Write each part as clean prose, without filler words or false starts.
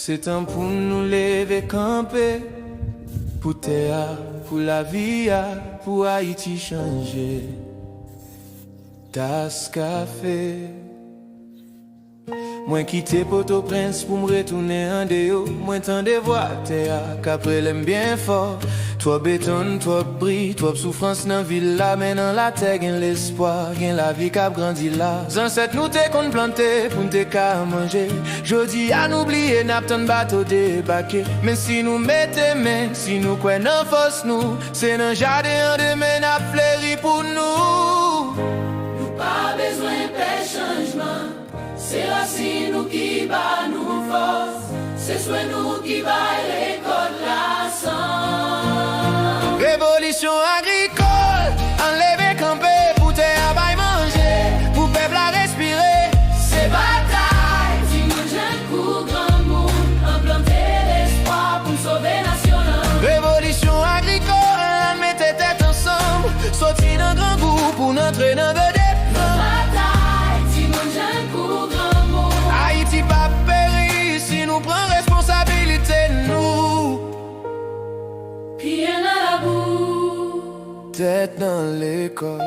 C'est temps pour nous lever camper, pour terre, pour la vie, pour Haïti changer. Tas café. Moi quitter Port-au-Prince pour me retourner en dehors. Moi tendez voix terre, qu'après l'aime bien fort. Toi béton, toi bris, toi souffrance dans ville là. Mais dans la terre, gain l'espoir, gain la vie qui a grandi là. Ancêtres nous t'es qu'on planté pour t'es qu'à manger. Jodi à n'oublier, n'a pas de bateau débarqué. Mais si nous mettons main, si nous quoi n'en force nous, c'est dans jardin de demain n'a fleuri pour nous. Nous pas besoin de changement. C'est racine nous qui bat nous force. C'est soit nous qui va l'école la sang. Révolution agricole, enlever camper, pour terre à manger, pour peuple à respirer. C'est bataille, si nous jeunes pour grand monde, implanter l'espoir pour sauver national. Révolution agricole, mettez tête ensemble, sortir d'un grand goût pour notre dans vedette. Bataille, si nous jeunes pour grand monde. Haïti pas péri si nous prenons responsabilité nous. Pieds dans la boue, Tête dans l'école.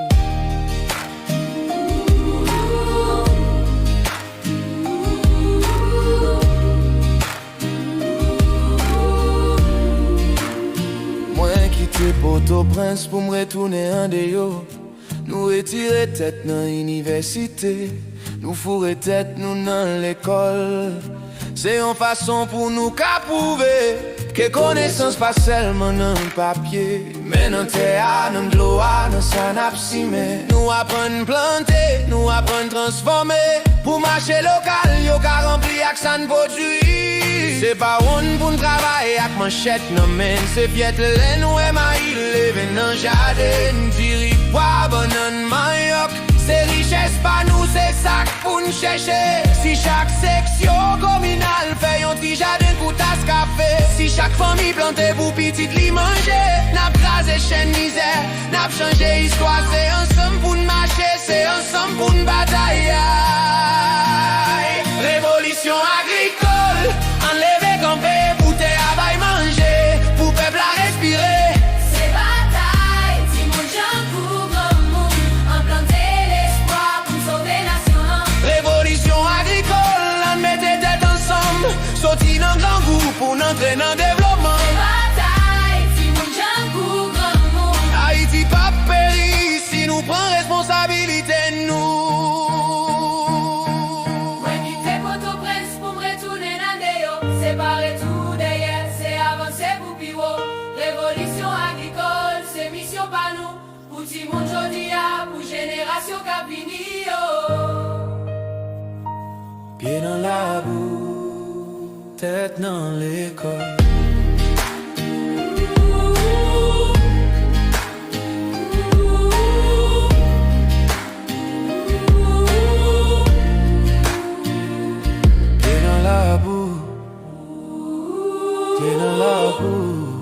Moi quitter Port-au-Prince pour me retourner en dehors. Nous retirer tête dans l'université, nous fourrer tête nous dans l'école. C'est une façon pour nous qu'à prouver que connaissance pas seulement dans le papier, mais dans le terre, dans l'eau, dans sa nappe. Nous apprenons planter, nous apprenons transformer. Pour marcher local, yo ka rempli ak san produit. C'est pas on pour travailler avec manchette non men. C'est piètre laine ou maïs levé dans jardin. Diri pois, banane, manioc. C'est richesse pas nous, c'est ça pour nous chercher. Si chaque section communale fait un petit jardin pour tasse café. Si chaque famille plantait pour petite li manger. N'a crasé chaîne misère, n'a changé histoire. C'est ensemble pour nous marcher, c'est ensemble pour nous batailler. Révolution agricole, enlever camper, pour terre à manger, pour peuple à respirer. c'est bataille, si mon gens pour grand monde, implanter l'espoir pour sauver nation. Révolution agricole, on mettait tête ensemble, sortir dans grand goût pour entrer dans le développement. C'est bataille, si mon gens pour grand monde. Haïti pas péri si nous prenons responsabilité nous. Moi quitter Port-au-Prince pour me retourner dans dehors. Séparer tout derrière, c'est avancer pour pivot. Révolution agricole, c'est mission pas nous. Pour tout le monde jodi a, pour génération qui Pieds dans la boue, tête dans l'école. Pieds dans la boue, pieds dans la boue.